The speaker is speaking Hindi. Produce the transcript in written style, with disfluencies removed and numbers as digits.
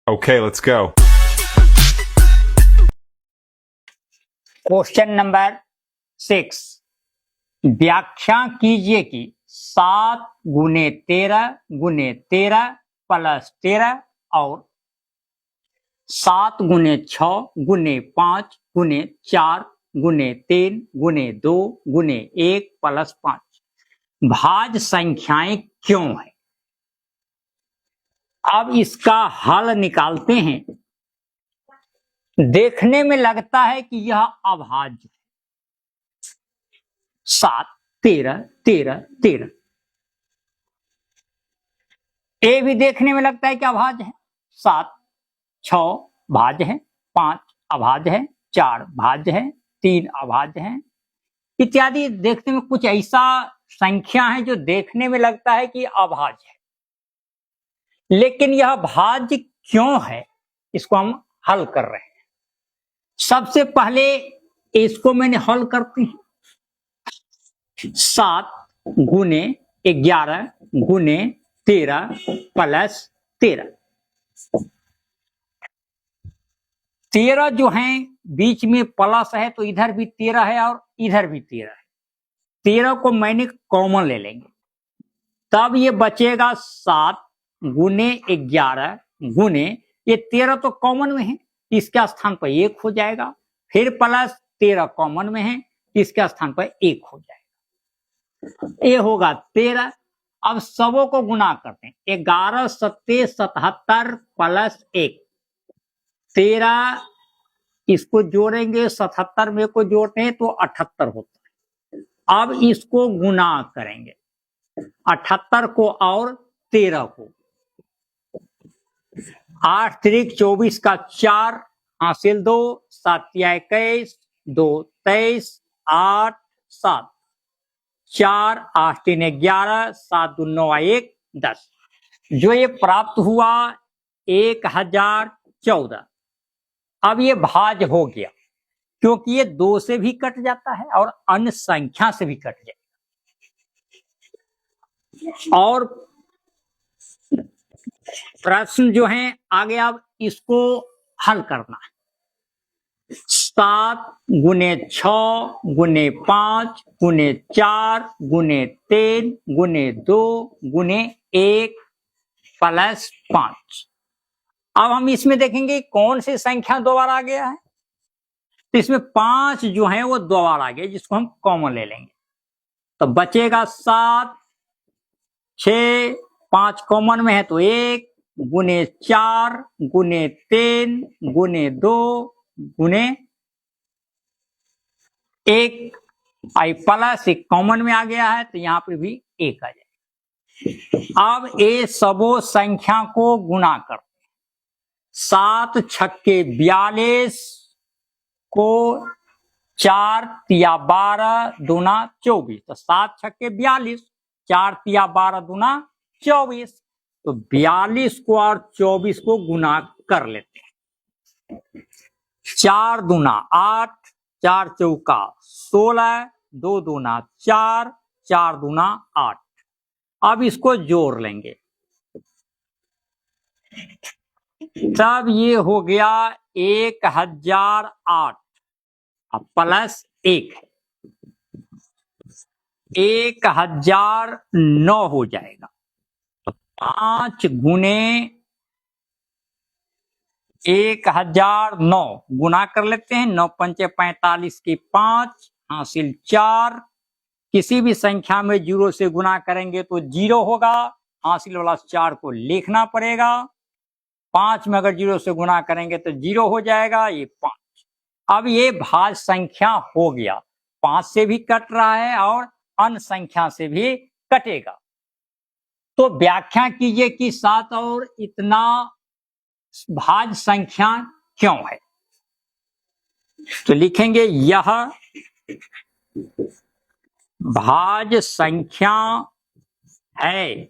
Okay, let's go. Question number 6, व्याख्या कीजिए कि 7 गुने 13 गुने 13 प्लस 13 और 7 गुने 6 गुने 5 गुने 4 गुने 3 गुने 2 गुने 1 प्लस 5 भाज्य संख्याएं क्यों है। अब इसका हल निकालते हैं। देखने में लगता है कि यह अभाज्य है। 7 13 13 13। ए भी देखने में लगता है कि अभाज्य है। 7 6 भाज्य है, 5 अभाज्य है, 4 भाज्य है, 3 अभाज्य है इत्यादि। देखने में कुछ ऐसा संख्या है जो देखने में लगता है कि अभाज्य है, लेकिन यह भाज्य क्यों है इसको हम हल कर रहे हैं। सबसे पहले इसको मैंने हल करते हैं। 7 गुने 11 गुने 13 प्लस 13। 13 जो है बीच में प्लस है तो इधर भी 13 है और इधर भी 13 है। 13 को मैंने कॉमन ले लेंगे, तब ये बचेगा 7 गुने 11 गुने, ये 13 तो कॉमन में है, इसके स्थान पर 1 हो जाएगा। फिर प्लस 13 कॉमन में है, इसके स्थान पर 1 हो जाएगा। ये होगा 13। अब सबों को गुना करते हैं। 11 सत्ते 77 प्लस 1 13, इसको जोड़ेंगे 77 में को जोड़ते हैं तो 78 होता है। अब इसको गुना करेंगे 78 को और 13 को। 8 त्रिक 24 का 4 हासिल 2 7 21 2 23 8 7 4 8 3 11 7 2 9 1 10। जो ये प्राप्त हुआ 1014। अब ये भाज्य हो गया क्योंकि ये 2 से भी कट जाता है और अन्य संख्या से भी कट जाएगा। और प्रश्न जो है आगे, अब इसको हल करना है। 7 गुने 6 गुने 5 गुने 4 गुने 3 गुने 2 गुने 1 प्लस 5। अब हम इसमें देखेंगे कौन सी संख्या 2 बार आ गया है। तो इसमें 5 जो है वो 2 बार आ गया, जिसको हम कॉमन ले लेंगे तो बचेगा 7 6 5 कॉमन में है तो 1 गुने 4 गुने 3 गुने 2 गुने 1 आई प्लस 1 कॉमन में आ गया है तो यहां पे भी 1 आ जाएगा। अब ये सबो संख्या को गुना करते हैं। 7 छक्के 42 को 4 तिया 12 दूना 24, तो 7 छक्के 42, 4 तिया 12 दूना 24, तो 42 को और 24 को गुना कर लेते हैं। 4 दूना 8 4 चौका 16 2 दूना 4 4 दूना 8। अब इसको जोड़ लेंगे तब ये हो गया 1008 प्लस 1 1009 हो जाएगा। तो 5 गुने 1009 गुना कर लेते हैं। 9 पंचे 45 की 5 हासिल 4। किसी भी संख्या में 0 से गुना करेंगे तो 0 होगा, हासिल वाला 4 को लिखना पड़ेगा। 5 में अगर 0 से गुना करेंगे तो 0 हो जाएगा, ये 5। अब ये भाज्य संख्या हो गया, 5 से भी कट रहा है और अन्य संख्या से भी कटेगा। तो व्याख्या कीजिए कि 7 और इतना भाज्य संख्या क्यों है। तो लिखेंगे यह भाज्य संख्या है